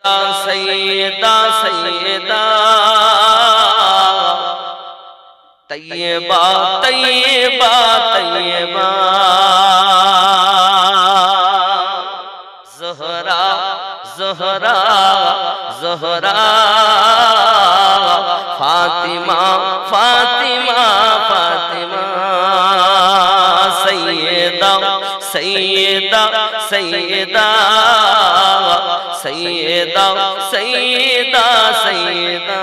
سیدہ سیدہ طیبہ طیبہ طیبہ زہرا زہرا زہرا فاطمہ فاطمہ فاطمہ سیدہ سیدہ سیدہ سیدہ سیدہ سیدہ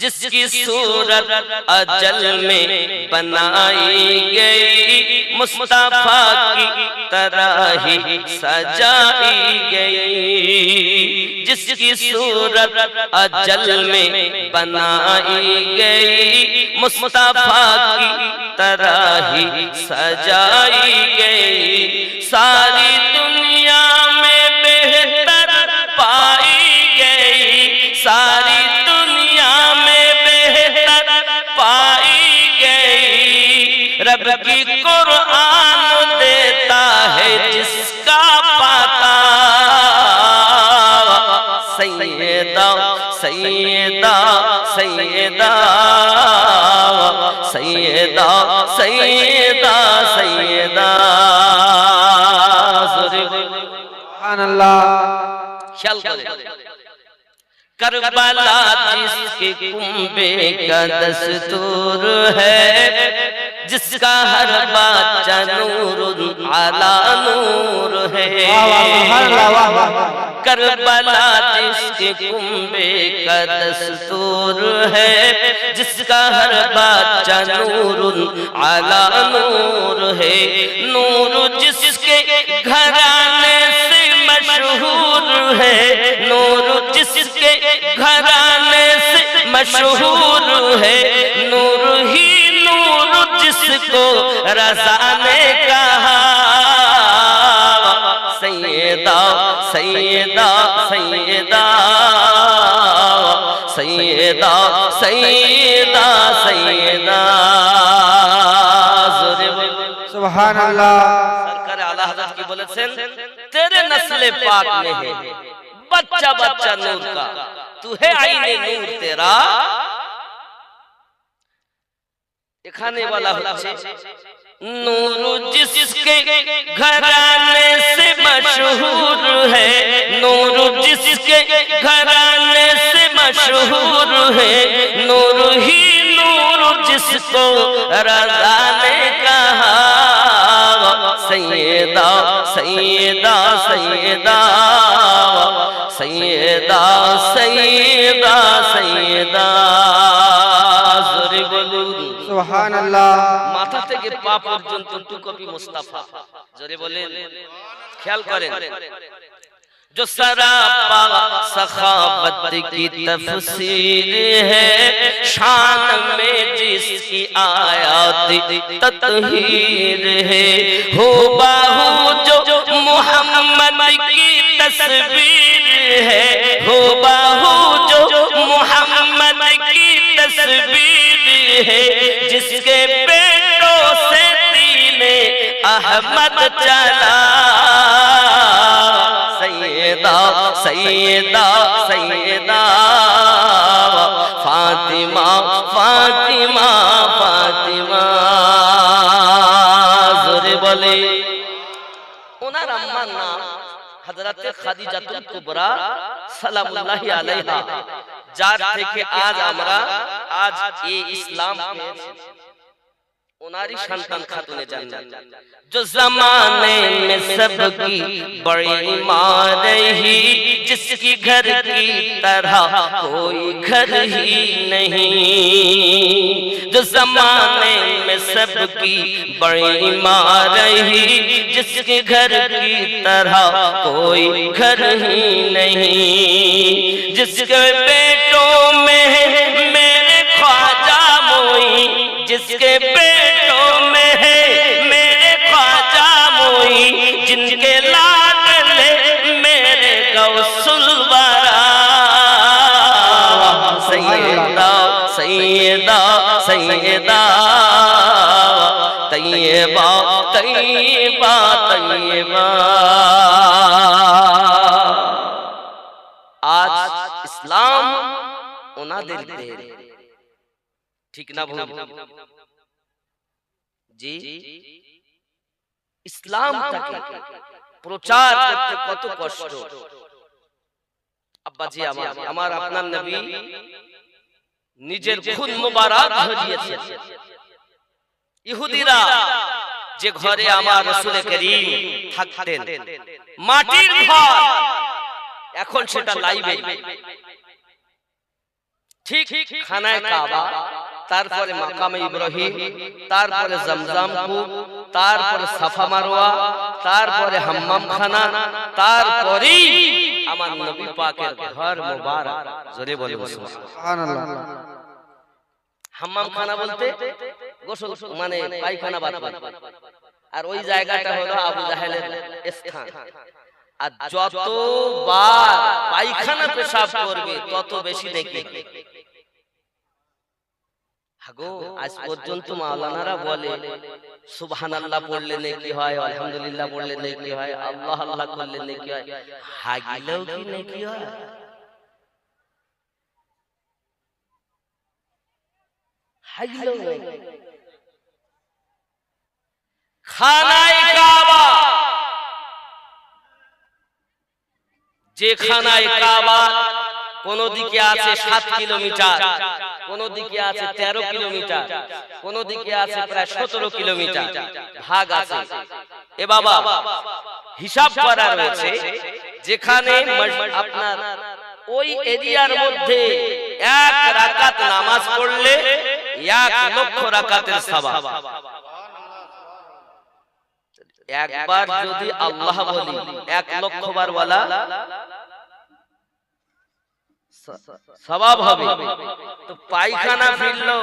جس کی صورت اجل میں بنائی گئی مصطفیٰ کی طرح ہی سجائی گئی جس کی صورت اجل میں بنائی گئی مصطفیٰ کی طرح ہی سجائی گئی ساری دنیا میں بہتر پائی گئی ساری رب کی قرآن دیتا ہے جس کا پتا سیدہ سیدہ سیدہ سیدہ سیدہ سیدہ سبحان اللہ خیال کریں کربلا جس کے کنبے کا دستور ہے جس کا ہر بچہ نور علی نور ہے کربلا جس کے کنبے کا دستور ہے جس کا ہر بچہ نور علی نور ہے نور جس کے گھرانے سے مشہور ہے نور جس کے گھرانے سے مشہور ہے نور ہی نور جس کو رضا نے کہا سیدہ سیدہ سیدہ سیدہ سیدہ سیدہ سبحان اللہ سرکار اعلیٰ حضرت کی بولت سے تیرے نسل پاک میں ہے بچہ بچہ نور کا تو ہے عین نور تیرا دکھانے والا ہوتا نور جس کے گھرانے سے مشہور ہے نور جس کے گھرانے سے مشہور ہے نور ہی نور جس کو رضا نے کہا سیدہ سیدہ سیدہ سیدہ سیدہ سیدہ سبحان اللہ মাথা থেকে পা পর্যন্ত টুকপি মুস্তাফা জোরে বলেন খেয়াল করেন جو سراپا سخاوت کی تفسیر ہے شان میں جس کی آیات تطہیر ہے ہو باہو جو محمد کی تصویر ہے ہو باہو جو محمد کی تصویر ہے جس کے پیٹوں سے دین احمد چلا سیدہ سیدہ سیدہ فاطمہ فاطمہ فاطمہ زورے بولے انہار اممہ نام حضرت خدیجہ کبریٰ سلام اللہ علیہا جار تھے کہ آج ہمارا آج یہ اسلام اناری شانتان خاتونے جاننا جو زمانے میں سب کی بڑی ماں رہی جس کی گھر کی طرح کوئی گھر ہی نہیں جو زمانے میں سب کی بڑی ماں رہی جس کی گھر کی طرح کوئی گھر ہی نہیں جس کے بیٹوں میں میرے خواجہ موئی جس کے بیٹوں میں ہے میرے خواجہ موئی جن کے لاڈلے میرے غوث الورا سیدہ سیدہ سیدہ طیبہ طیبہ طیبہ ঠিক না ভুল? জি, ইসলামটাকে প্রচার করতে কত কষ্ট। আব্বাজি আমার আপনার নবী নিজের খুন মোবারক ঝরিয়েছেন। ইহুদিরা যে ঘরে আমার রাসূল করিম থাকতেন, মাটির ঘর, এখন সেটা লাইবে। ঠিক খানায় কাবা, তারপরে মাকামে ইব্রাহিম, তারপরে জমজম কূপ, তারপরে সাফা মারওয়া, তারপরে হাম্মাম খানা, তারপরে আমার নবী পাকের ঘর মোবারক। জোরে বলে সুবহানাল্লাহ। হাম্মাম খানা বলতে গোসল মানে পায়খানা বাথরুম, আর ওই জায়গাটা হলো আবু জাহেলের স্থান। আর যতবার পায়খানা পেশাব করবে তত বেশি নেকি। হাগো আজ পর্যন্ত মাওলানারা বলে সুবহানাল্লাহ পড়লে নেকি হয়, আলহামদুলিল্লাহ পড়লে নেকি হয়, আল্লাহ আল্লাহ করলে নেকি হয়, হাগিলেও কি নেকি হয়? হাগিলেও নেকি। খানায়ে কাবা, যে খানায়ে কাবা কোন দিকে আছে 7 কিলোমিটার, কোন দিকে আছে 13 কিলোমিটার, কোন দিকে আছে প্রায় 17 কিলোমিটার, ভাগ আছে। এ বাবা হিসাব করা রয়েছে, যেখানে আপনার ওই এরিয়ার মধ্যে 1 রাকাত নামাজ পড়লে 1 লক্ষ রাকাতের সওয়াব। একবার যদি আল্লাহ বলি 1 লক্ষ বার বলা সওয়াব হবে। তো পায়খানা ফিরলো,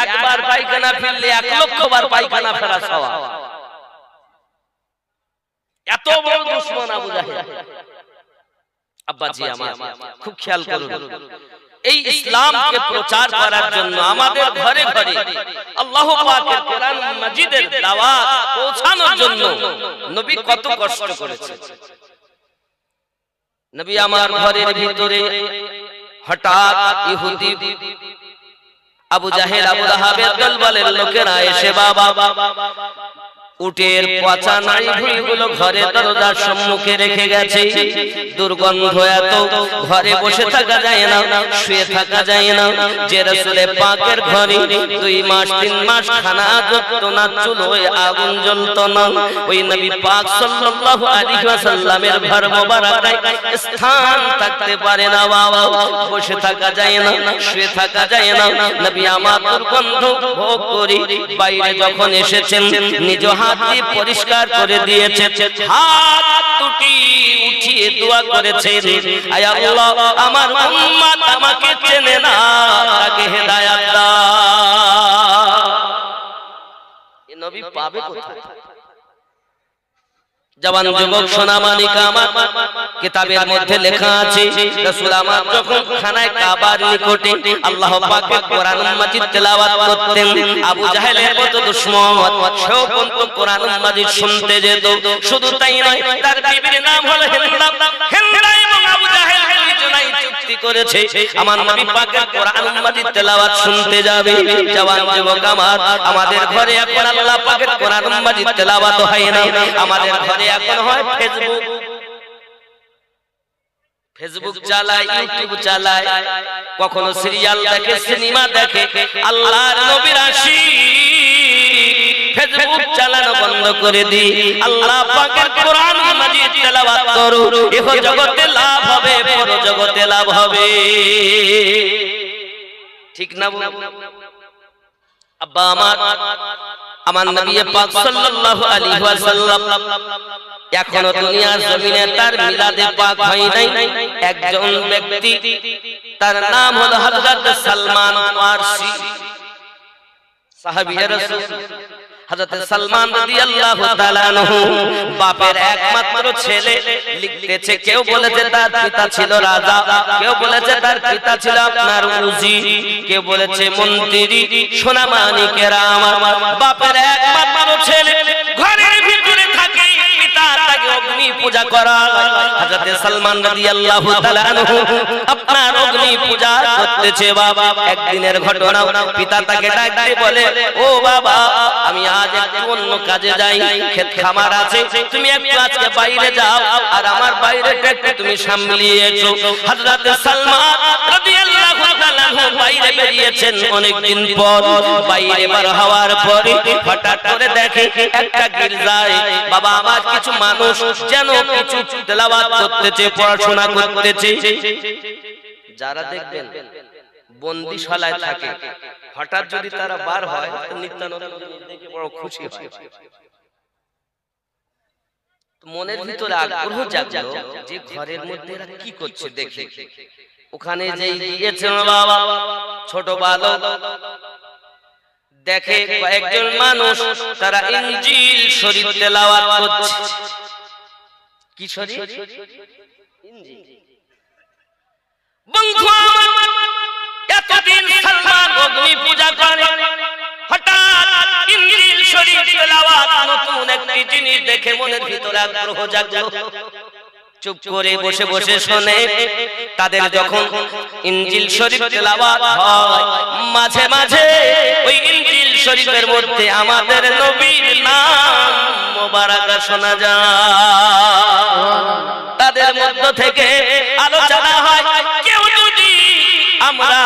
একবার পায়খানা ফিরলে 1 লক্ষ বার পায়খানা ফেরা সওয়াব। এত বড় দুশমন আবু জাহেল। আব্বাজি আমার খুব খেয়াল করুন, এই ইসলামকে প্রচার করার জন্য আমাদের ঘরে ঘরে আল্লাহ পাকের কোরআন মাজিদের দাওয়াত পৌঁছানোর জন্য নবী কত কষ্ট করেছেন। নবী আমার ঘরের ভিতরে হঠাৎ ইহুদি আবু জাহেল, আবু লাহাবের দলবলের লোকেরা এসে বাবা উটের পচা নাড়ি ভুঁড়িগুলো ঘরে দরজার সম্মুখে রেখে গেছে। দুর্গন্ধ এত, ঘরে বসে থাকা যায় না, শুয়ে থাকা যায় না। যে রাসূলের পাকের ঘরে 2 মাস 3 মাস খানা জুটতো না, চুলোয় আগুন জ্বলতো না, ওই নবী পাক সাল্লাল্লাহু আলাইহি ওয়াসাল্লামের ঘর মোবারকায় স্থান থাকতে পারে না বাবা। বসে থাকা যায় না, শুয়ে থাকা যায় না। নবী আমার দুর্গন্ধ ভোগ করে বাইরে যখন এসেছেন, নিজ হাত দিয়ে পরিষ্কার করে দিয়েছে, হাত দুটি উঠিয়ে দোয়া করেছেন, আয় আল্লাহ আমার উম্মত আমাকে চেনে না, তাকে হেদায়েত দাও। এই নবী পাবে কোথায়? জওয়ান যুবক সোনা মানিকা আমার, কিতাবের মধ্যে লেখা আছে রাসূল আমার যখন খানায় কাবার নিকটে আল্লাহ পাকের কোরআন মাজিদ তেলাওয়াত করতেন, আবু জাহেলের মতো দুশমন সেও কিন্তু কোরআন মাজিদ শুনতে যেত। শুধু তাই নয়, তার বিবির নাম হলো হিন্দা। হিন্দা এবং আবু জাহেল দুজনেই চুক্তি করেছে আমার নবী পাকের কোরআন মাজিদ তেলাওয়াত শুনতে যাবে। জওয়ান যুবক আমার, আমাদের ঘরে এখন আল্লাহ পাকের কোরআন মাজিদ তেলাওয়াত হয় না, আমাদের ঘরে এখন হয় ফেসবুক চালায়, ইউটিউব চালায়, কখনো সিরিয়াল দেখে, সিনেমা দেখে। আল্লাহর নবীর আশিক ফেসবুক চালানো বন্ধ করে দি, আল্লাহ পাকের কোরআন মাজিদ তেলাওয়াত করো, ইহ জগতে লাভ হবে, পর জগতে লাভ হবে। ঠিক না আব্বা আমার? আমার নবী পাক সাল্লাল্লাহু আলাইহি ওয়াসাল্লাম এখনো দুনিয়ার জমিনে তার মিলাদে পাক হয় নাই। একজন ব্যক্তি, তার নাম হলো হযরত সালমান ফারসি, সাহাবী রাসূল হযরত সালমান রাদিয়াল্লাহু তাআলা আনহু, বাপের একমাত্র ছেলে। লিখতেছে কেউ বলেছে তার পিতা ছিল রাজা, কেউ বলেছে তার পিতা ছিল আপনার উজির, কেউ বলেছে মন্ত্রী। সোনা মানিকেরা আমার, বাপের একমাত্র ছেলে, ঘরের ভিতরে থাকে, পিতা তাকে অগ্নি অগ্নি পূজা করা। হযরত সালমান রাদিয়াল্লাহু তাআলা আনহু আপনার অগ্নি পূজা করতেছে বাবা। একদিনের ঘটনা, পিতা তাকে ডাক দিয়ে বলে, ও বাবা, আমি আজ একটু অন্য কাজে যাই, ক্ষেত খামার আছে, তুমি একটু আজকে বাইরে যাও আর আমার বাইরেটা একটু তুমি সামলিয়ে এসো। হযরত সালমান রাদিয়াল্লাহু তাআলা আনহু বাইরে বেরিয়েছেন অনেকদিন পর। বাইরে বার হওয়ার পরে হঠাৎ করে দেখে একটা গির্জায় বাবা আমার কিছু মানুষ যেন কিছু তেলাওয়াত করতেছে, পড়াশোনা করতেছে। যারা দেখবেন বন্দিশালায় থাকে, হঠাৎ যদি তারা বার হয় তো নিত্যানন্দ দেখে বড় খুশি হয়। মনের ভিতরে আগ্রহ জাগলো যে ঘরের মধ্যে এরা কি করছে দেখি। ওখানে যেই গিয়েছেন বাবা, ছোট বালক দেখে কয়েকজন মানুষ তারা ইনজিল শরীফ তেলাওয়াত করছে। কি শরীফ? ইনজিল। বন্ধু এতদিন সালমান অগ্নি পূজা করে, হঠাৎ ইনজিল শরীফ তেলাওয়াত নতুন একটি জিনিস দেখে মনের ভিতরে আগ্রহ জাগলো। চুপ করে বসে বসে শুনে। তাদের যখন ইনজিল শরীফ তেলাওয়াত হয়, মাঝে মাঝে ওই ইনজিল শরীফের মধ্যে আমাদের নবীর নাম মোবারক শোনা যায়। তাদের মধ্য থেকে আলোচনা হয়, কেউ যদি আমরা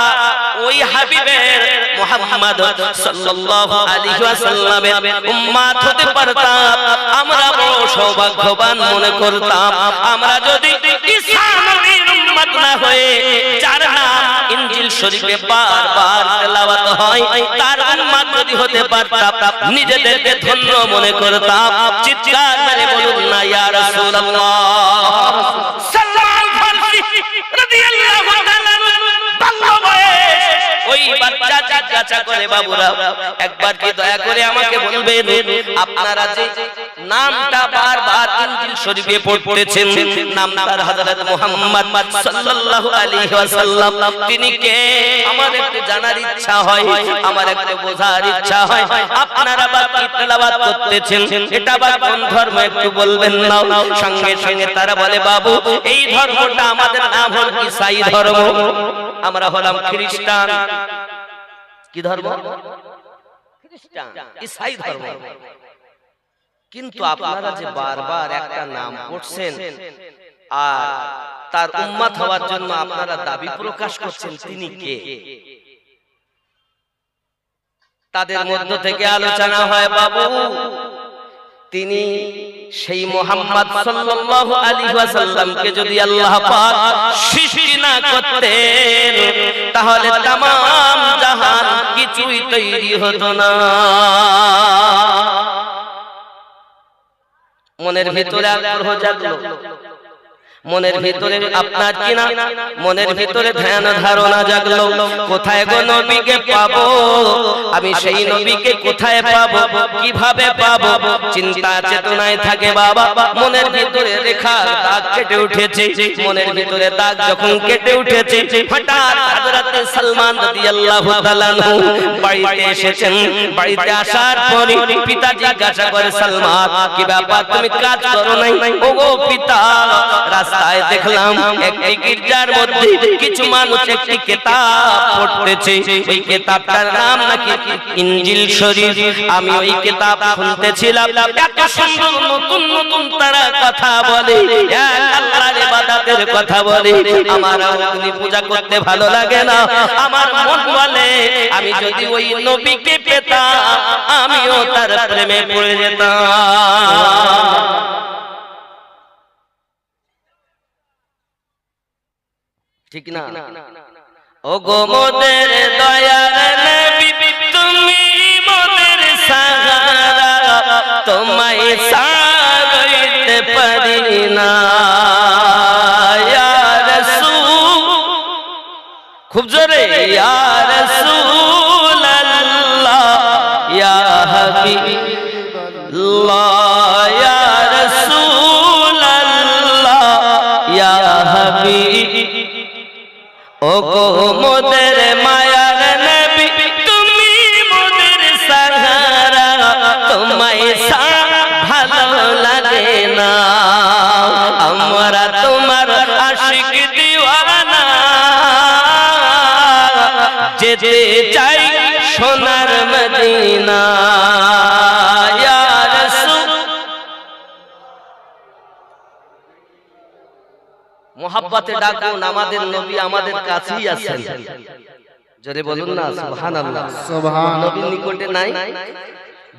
ওই হাবিবের মুহাম্মদ সাল্লাল্লাহু আলাইহি ওয়াসাল্লামের উম্মত হতে পারতাম, আমরা বড় সৌভাগ্যবান মনে করতাম। আমরা যদি ঈসা নবীর উম্মত না হয়ে যার নাম ইনজিল শরীফে বারবার তেলাওয়াত হয় তার উম্মত যদি হতে পারতাম, নিজেদেরকে ধন্য মনে করতাম। চিৎকার মেরে বলুন না ইয়া রাসূলুল্লাহ। সালমান ফারসি রাদিয়াল্লাহু তাআলা ওই বাচ্চা জিজ্ঞাসা করে, বাবুরা একবার কি দয়া করে আমাকে বলবেন, আপনারা যে নামটা বারবার ইনজিল শরীফে পড়তেছেন, নামটা হযরত মুহাম্মদ সাল্লাল্লাহু আলাইহি ওয়াসাল্লাম, তিনি কে? আমার একটু জানার ইচ্ছা হয়, আমার একটু বোঝার ইচ্ছা হয়। আপনারা বা কি তেলাওয়াত করতেছেন, এটা বা কোন ধর্ম একটু বলবেন না? সঙ্গে সঙ্গে তারা বলে, বাবু এই ধর্মটা আমাদের নাম হল ঈসাই ধর্ম, আমরা হলাম খ্রিস্টান। কি ধর্ম? খ্রিস্টান, ঈসাই ধর্ম। কিন্তু আপনারা যে বারবার একটা নাম পড়ছেন আর তার উম্মত হওয়ার জন্য আপনারা দাবি প্রকাশ করছেন, তিনি কে? তাদের মধ্য থেকে আলোচনা হয়, বাবু তিনি সেই মুহাম্মদ সাল্লাল্লাহু আলাইহি ওয়াসাল্লামকে যদি আল্লাহ পাক সৃষ্টি না করতেন তাহলে तमाम জাহান কিছুই তৈরি হতো না। মনের ভিতরে আগ্রহ জাগলো, মনের ভিতরে আপনার কিনা মনের ভিতরে ধ্যান ধারণা জাগলো, কোথায় গো নবীকে পাবো, আমি সেই নবীকে কোথায় পাবো, কিভাবে পাবো? চিন্তা চেতনায় থাকে বাবা। মনের ভিতরে রেখা দাগ কেটে উঠেছে। মনের ভিতরে দাগ যখন কেটে উঠেছে, হঠাৎ হযরত সালমান রাদিয়াল্লাহু তাআলা আনহু বাড়িতে এসেছেন। বাড়িতে আসার পরে পিতা জিজ্ঞাসা করে, সালমান কি ব্যাপার, তুমি কাজ করো নাই? ওগো পিতা, রাস্তায় দেখলাম একটি গির্জার মধ্যে কিছু মানুষ একটি কিতাব পড়তেছে, ওই কিতাবটার নাম নাকি ইনজিল শরীফ। আমি ওই কিতাব শুনতেছিলাম, এত সুন্দর নতুন নতুন তারা কথা বলে, এক আল্লাহর ইবাদতের কথা বলে। আমার অগ্নি পূজা করতে ভালো লাগে না, আমার মন বলে আমি যদি ওই নবীকে পেতাম আমিও তার প্রেমে পড়ে যেতাম। ঠিক না? ও গো মোদের দয়ার নবী, তুমি মোদের সাহারা, তোমায় সারাইতে পারি না। ইয়া রাসূল, খুব জোরে, ইয়া রাসূলুল্লাহ, ইয়া হাবিবাল্লাহ, ইয়া রাসূলুল্লাহ, ইয়া হাবিব। ও গো মোদের মায়ার নবী, তুমি মোদের সাহারা, তোমায় ভালো লাগে না। যেতে চাই সোনার মদিনা ইয়া রাসূল। মোহাব্বতে ডাকুন, আমাদের নবী আমাদের কাছেই আছেন। জোরে বলুন না সুবহানাল্লাহ। সুবহানাল্লাহ। নবী নিকটে নাই,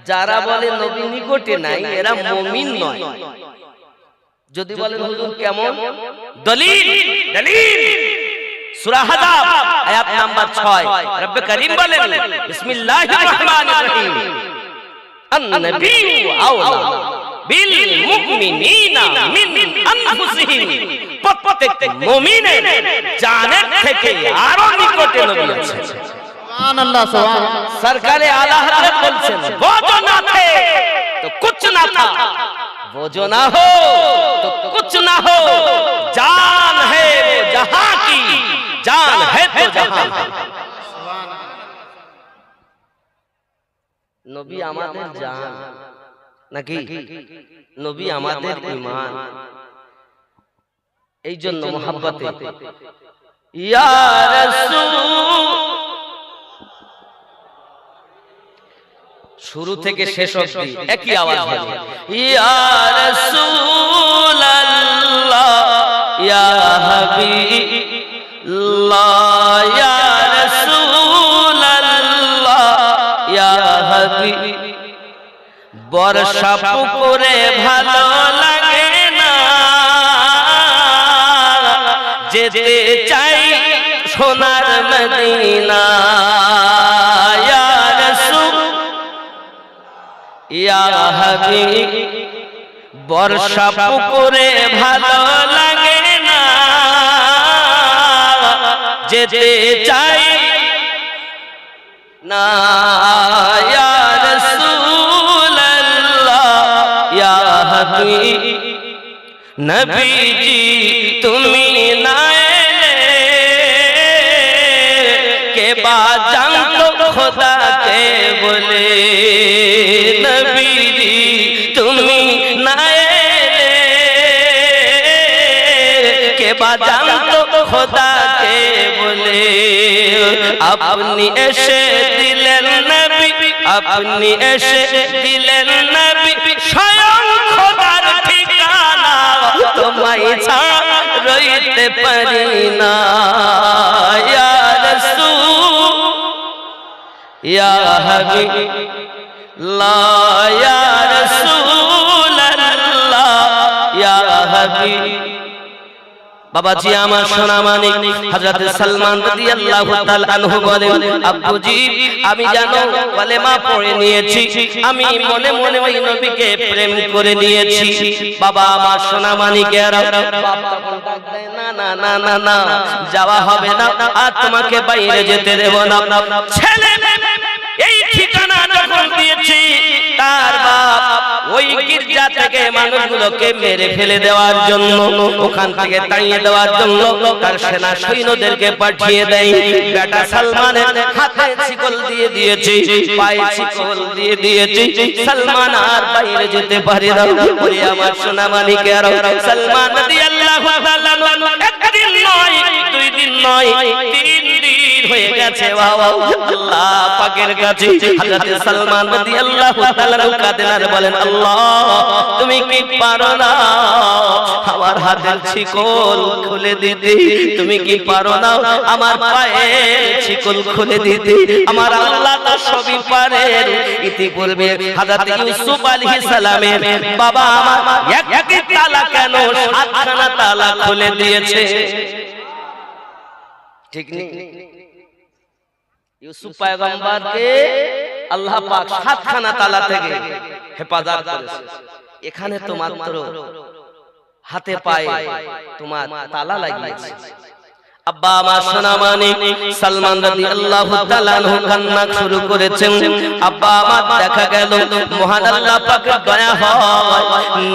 যারা বলে নবী নিকটে নাই এরা মুমিন নয়। যদি বলেন হুজুর কেমন, দলিল দলিল সূরা হাজাব আয়াত নাম্বার 6 রব্ব করিম বলেন বিসমিল্লাহির রহমানির রহিম আন-নাবিয়্যু আওলা বিল মুমিনিনা মিন আনফুসিহিম। প্রত্যেক মুমিনের জানের থেকে আরো নিকটে নবী আছে। সুবহানাল্লাহ সুবহানাল্লাহ। সরকারে আলা হযরত বলছেন वो जो ना थे तो कुछ ना था, वो जो ना हो तो कुछ ना हो, जान है वो जहां की, जान है तो जहां। নবী আমাদের জান নাকি, নবী আমাদের ঈমান। এই জন্য মোহাব্বতে ইয়া রাসূল শুরু থেকে শেষ অবধি একই আওয়াজ হবে ইয়া রাসূলুল্লাহ ইয়া হাবিবাল্লাহ ইয়া রাসূলুল্লাহ ইয়া হাবিব। বর্ষা পুকুরে ভালো লাগে না, যেতে চাই সোনার মদিনা ইয়া রাসূল ইয়া হাবিব। বর্ষা পুকুরে ভালো লাগে না, যেতে চাই না ইয়া রাসূলুল্লাহ ইয়া হাবিব। নবীজি তুমি না এলে কে বা জানতো খোদা কে বলে। নবীজি তুমি না এলে কে বা জানতো খোদা কে বলে। আপনি এসে দিলেন নবী, আপনি এসে দিলেন নবী স্বয়ং খোদার ঠিকানা, তোমায় ছাড়া রইতে পারি না ইয়া রাসূল ইয়া হাবিবাল্লাহ ইয়া রাসূলুল্লাহ ইয়া হাবিব। বাবাজি আমার সোনা মানিক হযরত সালমান রাদিয়াল্লাহু তাআলা আনহু বলেন আব্বুজি আমি জানো কলেমা পড়ে নিয়েছি, আমি মনে মনে ওই নবীকে প্রেম করে নিয়েছি। বাবা আমার সোনা মানিকেরা বাপ তখন ডাক দেয় না না না না না যাওয়া হবে না, আর তোমাকে বাইরে যেতে দেব না। ছেলে এই ঠিকানা যখন দিয়েছি তার বাপ ওই গির্জা থেকে মানুষগুলোকে মেরে ফেলে দেওয়ার জন্য, ওখান থেকে তাড়িয়ে দেওয়ার জন্য তার সেনা সৈন্যদেরকে পাঠিয়ে দেয়। বেটা সালমানের হাতে শিকল দিয়ে দিয়েছে, পায়ে শিকল দিয়ে দিয়েছে। সালমান আর বাইরে যেতে পারে না। ওরে আমার সোনা মানিকেরা সালমান রাদিয়াল্লাহু তাআলা একদিন নয়, দুই দিন নয়, 3 দিন হয়ে গেছে। আল্লাহ পাকের কাছে হযরত সালমান রাদিয়াল্লাহু তাআলা কাঁদেন আর বলেন আল্লাহ তুমি কি পারো না আমার হাতের শিকল খুলে দিতে? তুমি কি পারো না আমার পায়ের শিকল খুলে দিতে? আমার আল্লাহ তো সবই পারেন। ইতিপূর্বে হযরত ইউসুফ আলাইহিস সালামের বাবা আমার একটি তালা কেন 7খানা তালা খুলে দিয়েছে, ঠিক নেই? ইউসুফ পয়গম্বরকে আল্লাহ পাক 7খানা তালা থেকে হেফাজত করেছে। এখানে তো মাত্র হাতে পায়ে তোমার তালা লাগিয়েছে। আব্বা আমার সোনা মানিক সালমান রাদিয়াল্লাহু তাআলা আনহু কান্না শুরু করেছেন। আব্বা আমার দেখা গেল মহান আল্লাহ পাকের দয়া হয়,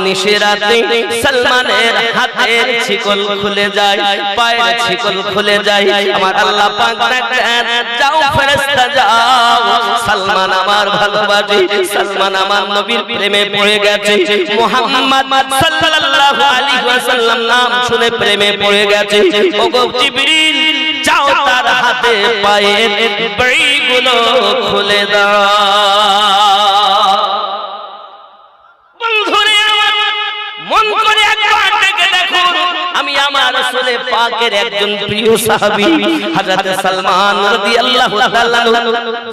নিশিরাতে সালমানের হাতের শিকল খুলে যায়, পায়ের শিকল খুলে যায়। আমার আল্লাহ পাক ডাকেন যাও ফেরেশতা যাও, সালমান আমার ভালোবাসে, সালমান আমার নবীর প্রেমে পড়ে গেছে, মুহাম্মদ সাল্লাল্লাহু আলাইহি ওয়াসাল্লাম নাম শুনে প্রেমে পড়ে গেছে। ওগো জিবরিল যাও যাও তার হাতে পায়ের বেড়িগুলো খুলে দাও। বন্ধুরে মন করে একবার দেখে দেখুন, আমি আমার রাসূল পাকের একজন প্রিয় সাহাবী হযরত সালমান রাদিয়াল্লাহু তাআলা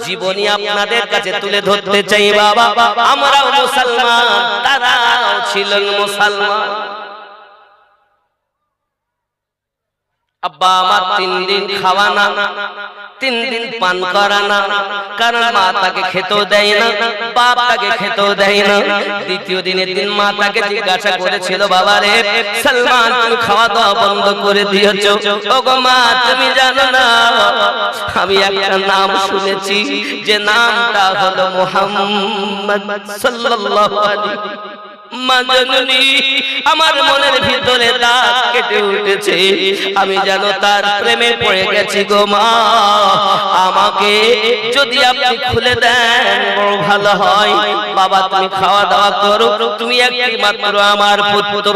জীবনী আপনাদের কাছে তুলে ধরতে চাই। বাবা, আমরাও মুসলমান, তারাও ছিলেন মুসলমান। আব্বা আমার 3 দিন খাওয়া না, 3 দিন পান করা না, কারণ মা তাকে খেতেও দেয় না, বাপ তাকে খেতেও দেয় না। দ্বিতীয় দিনের দিন মা তাকে জিজ্ঞাসা করেছিল, বাবা রে সালমান তুমি খাওয়া দাওয়া বন্ধ করে দিয়েছো, ওগো মা তুমি জানো না আমি একটা নাম শুনেছি, যে নামটা হলো মুহাম্মদ সাল্লাল্লাহু আলাইহি। মা জননী, আমার মনের ভিতরে দাগ কেটে উঠেছে, আমি যেন তার প্রেমে পড়ে গেছি গো মা। আমাকে যদি আপনি খুলে দেন বড় ভালো হয়। বাবা তুমি খাওয়া দাওয়া করো, তুমি একটি মাত্র আমার পুত্র।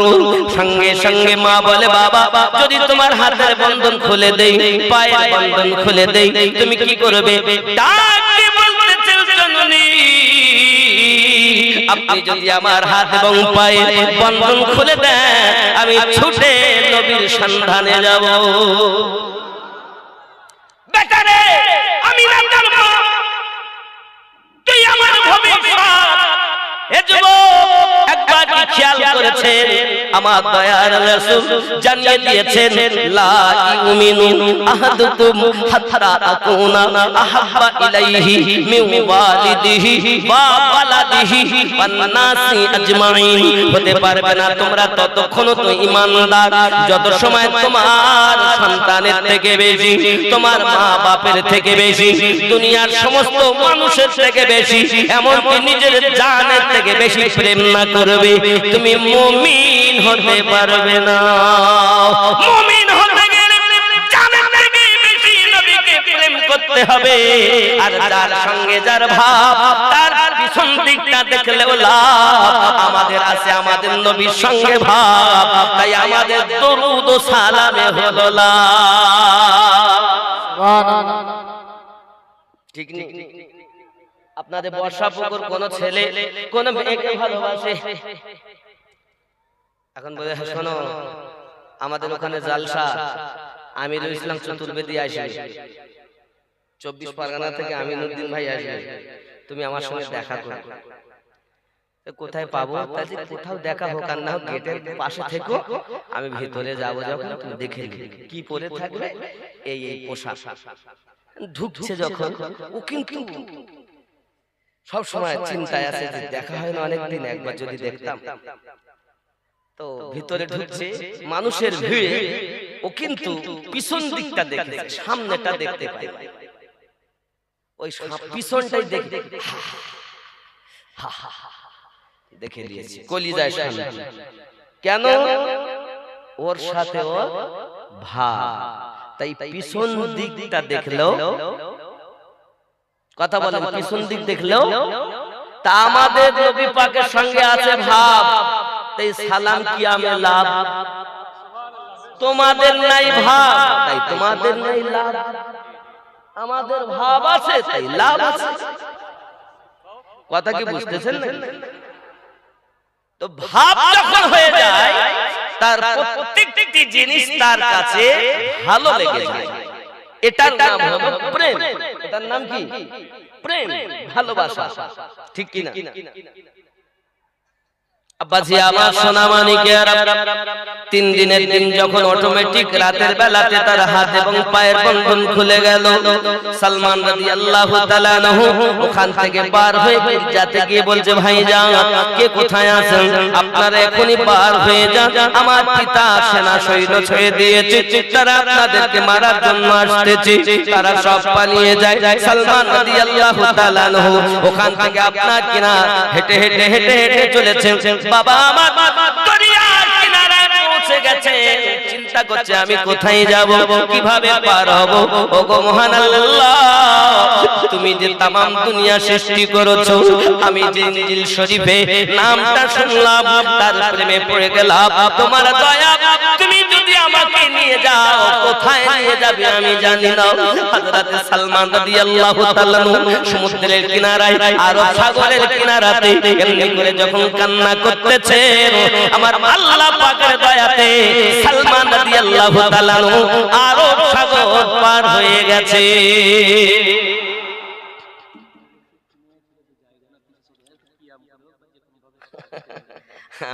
সঙ্গে সঙ্গে মা বলে, বাবা যদি তোমার হাতের বন্ধন খুলে দেই, পায়ের বন্ধন খুলে দেই, তুমি কি করবে? ডাক দিয়ে বলতেছেন, জননী আপনি যদি আমার হাত এবং পায়ের বন্ধন খুলে দেন, আমি ছুটে নবীর সন্ধানে যাব। বেটারে, আমি না জানব তুই আমার ভবিষ্যৎ। এ যুবক একবার কি খেয়াল করেছেন? আমার দয়ার রাসূল জানিয়ে দিয়েছেন, লা ইউমিনু আহাদুকুম হাত্তা আকুনা আহাব্বা ইলাইহি মিন ওয়ালিদিহি ওয়া ওয়ালাদিহি ওয়ান নাসি আজমাইন। হতে পারবে না তোমরা ততক্ষণ তো ঈমানদার যত সময় তোমার সন্তানের থেকে বেশি, তোমার মা বাপের থেকে বেশি, দুনিয়ার সমস্ত মানুষের থেকে বেশি, এমনকি নিজের জানের থেকে বেশি প্রেম না করবে, তুমি মুমিন হতে পারবে না। মুমিন হতে গেলে জানের থেকে বেশি নবীকে প্রেম করতে হবে। আর যার সঙ্গে যার ভাব, তার পিছন দিকটা দেখলেও লাভ। আমাদের আছে আমাদের নবীর সঙ্গে ভাব, তাই আমাদের দরুদ ও সালামে হলো লাভ। ঠিক নেই? আপনাদের বর্ষাপুকুর কোন ছেলে কোন মেয়েকে ভালোবাসে? এখন বলে, শোনো আমাদের ওখানে জালসা, আমিরুল ইসলাম চতুর্বেদী আসবে, 24 পরগনা থেকে আমিনুদ্দিন ভাই আসবে, তুমি আমার সঙ্গে দেখা করো। কোথায় পাবো? তাই কোথাও দেখা হোক আর না হোক, গেটের পাশে থেকো, আমি ভিতরে যাবো, যখন তুমি দেখে কি পরে থাকবে, এই এই পোশাক। ঢুকছে যখন, ও কিন্তু সব সময় চিন্তায় আছে যে দেখা হয় না অনেকদিন, একবার যদি দেখতাম। তো ভিতরে ঢুকছে, মানুষের ভিড়ে ও কিন্তু পিছন দিকটা দেখে, সামনেটা দেখতে পায়, ওই পিছনটাই দেখে দেখে দিয়েছে, কলিজায় শান্তি। কেন? ওর সাথে ও ভাব, তাই পিছন দিকটা দেখলেও, কথা বলেন, পিছন দিক দেখলেও তা আমাদের নবী পাকের সঙ্গে আছে ভাব, তাই সালাম কি আমি লাভ। তোমাদের নাই ভাব, তাই তোমাদের নাই লাভ। আমাদের ভাব আছে, তাই লাভ আছে। কথা কি বুঝতেছেন না? তো ভাব যখন হয়ে যায়, তার প্রত্যেকটি জিনিস তার কাছে ভালো লেগে যায়। এটার নাম হলো প্রেম। এটার নাম কি? প্রেম, ভালোবাসা। ঠিক কি না? আব্বাজি আমার সোনা মানিকেরা, 3 দিনের দিন যখন অটোমেটিক রাতের বেলাতে তার হাত এবং পায়ের বন্ধন খুলে গেল, সালমান রাদিয়াল্লাহু তাআলা আনহু ওখান থেকে পার হয়ে যাতে গিয়ে বলছে, ভাইজান কে কোথায় আছেন? আপনারা এখনই পার হয়ে যান, আমার পিতা সেনা সৈন্য ছুঁয়ে দিয়েছে, তারা আপনাদেরকে মারার জন্য আসতেছে। তারা সব পালিয়ে যায়। সালমান রাদিয়াল্লাহু তাআলা আনহু ওখান থেকে আপনার কিনা হেঁটে হেঁটে হেঁটে হেঁটে চলেছেন। বাবা আমার দরিয়ার কিনারায় পৌঁছে গেছে, চিন্তা করছে আমি কোথায় যাব, কিভাবে পার হব। ওগো মহান আল্লাহ, তুমি যে তামাম দুনিয়া সৃষ্টি করেছো, আমি যে ইনজিল শরীফে নামটা শুনলাম, তার প্রেমে পড়ে গেলাম। তোমার দয়া, তুমি যদি আমাকে নিয়ে যাও, কোথায় নিয়ে যাবে আমি জানি না। হযরত সালমান রাদিয়াল্লাহু তাআলা সমুদ্রের কিনারায় আরব সাগরের কিনারাতে এমনি করে যখন কান্না করতেছে, আমার আল্লাহ পাকের দয়াতে সালমান রাদিয়াল্লাহু তাআলা আরব সাগর পার হয়ে গেছে।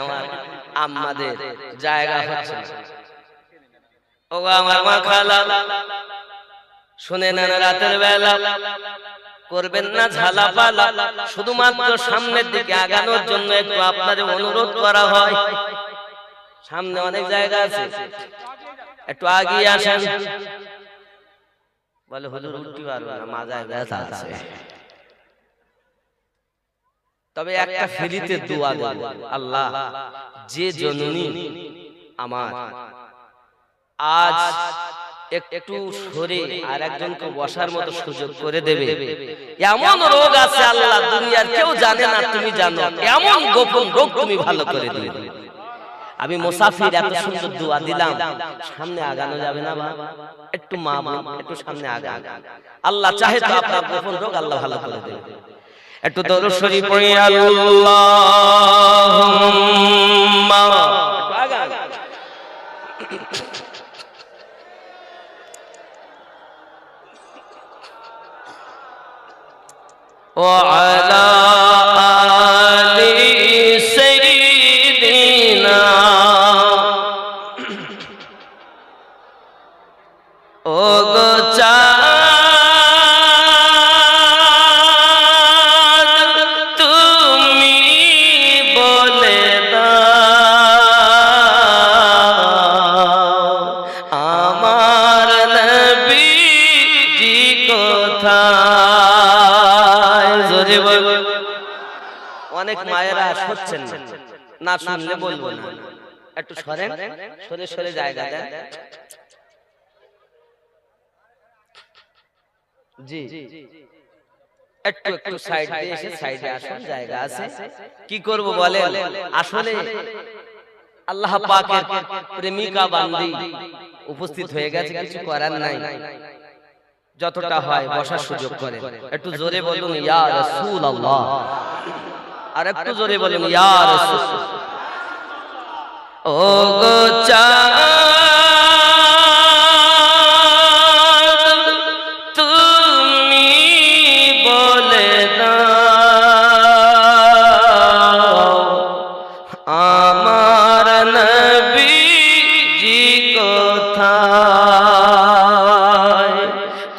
আমার আম্মাদের জায়গা হচ্ছে না। ও আমার মা খালা শুনে নেন, রাতের বেলা করবেন না ঝালাপালা, শুধুমাত্র সামনের দিকে আগানোর জন্য একটু আপনাদের অনুরোধ করা হয়। সামনে অনেক জায়গা আছে, একটু আগিয়ে আসেন। বলে হুজুর উঠতে পারবো না, মাজায় ব্যথা আছে। তবে একটা ফ্রিতে দোয়া দেব, আল্লাহ যে জননী আমার আজ একটু সরে আর একজনকে বসার মতো সুযোগ করে দেবে, এমন রোগ আছে আল্লাহ দুনিয়ার কেউ জানে না, তুমি জানো, এমন গোপন রোগ তুমি ভালো করে দিবে। আমি মুসাফির, এত সুন্দর দোয়া দিলাম, সামনে আগানো যাবে না? একটু মা একটু সামনে আগান, আল্লাহ চাহে তো আপনার গোপন রোগ আল্লাহ ভালো করে দেবে। একটু দরুদ শরীফ পড়ি, আল্লাহুম্মা আগান। وعلى آل سيدنا ওগো চাঁদ তুমি বলে দাও আমার নবীজি কোথায়। জোরে বল। অনেক মায়েরা শুনছেন না, শুনলে বলবো না, একটু সরেন, সরে সরে জায়গা দেন। জি একটু একটু সাইড দিয়ে এসে সাইডে আসুন, জায়গা আছে। কি করব বলেন, আসলে আল্লাহ পাকের প্রেমিকা বান্দি উপস্থিত হয়ে গেছে, কিছু করার নাই। যতটা হয় বসার সুযোগ করে। একটু জোরে বলুন ইয়া রাসূলুল্লাহ, আর একটু জোরে বলুন ইয়া রাসূল। ও গো চাঁদ তুমি বলে দাও আমার নবীজি কোথায়।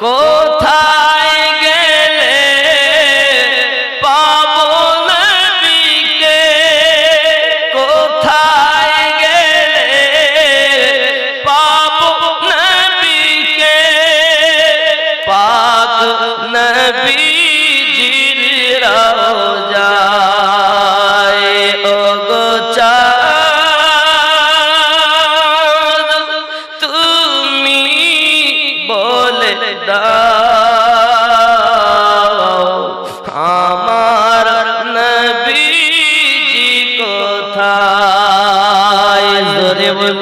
কোথায় গেলে পাবো নবীকে, কোথায় গেলে পাবো নবীকে, পাক নবীজির রওজায়। ওগো চাঁদ তুমি বলে দাও আমার নবীজি কোথায়। জোরে বল।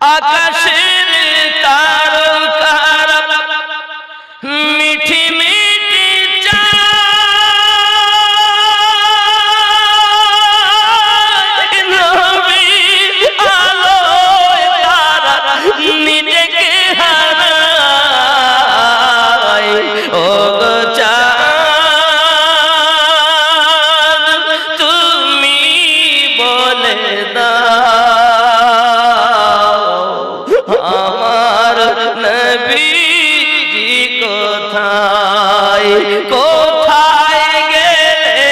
আকাশের তারকারা মিঠি মিঠি চাঁদ নবীর আলোয় তারা নিজেকে হারায়। ও গো চাঁদ তুমি বলে দাও আমার নবীজি কোথায়। কোথায় গেলে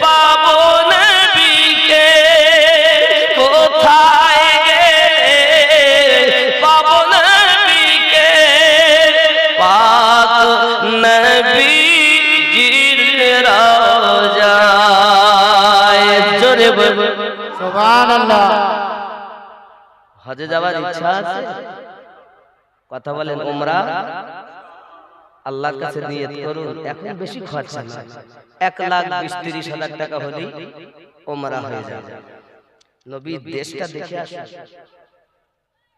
পাবো নবীকে, কোথায় গেলে পাবো নবীকে, পাক নবীজির রওজায়। জোরে বল সুবহানাল্লাহ। হজে যাওয়ার ইচ্ছা আছে? কথা বলেন। উমরা আল্লাহর কাছে নিয়ত করুন, এখন বেশি খরচা না, 1,20,30,000 টাকা হলেই উমরা হয়ে যাবে। নবীর দেশটা দেখে আসুন,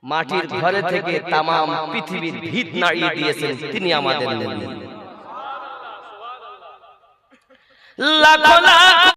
মাটির ঘরে থেকে তামাম পৃথিবীর ভিত নাড়িয়ে দিয়েছেন তিনি আমাদের নবী। লাখো লাখ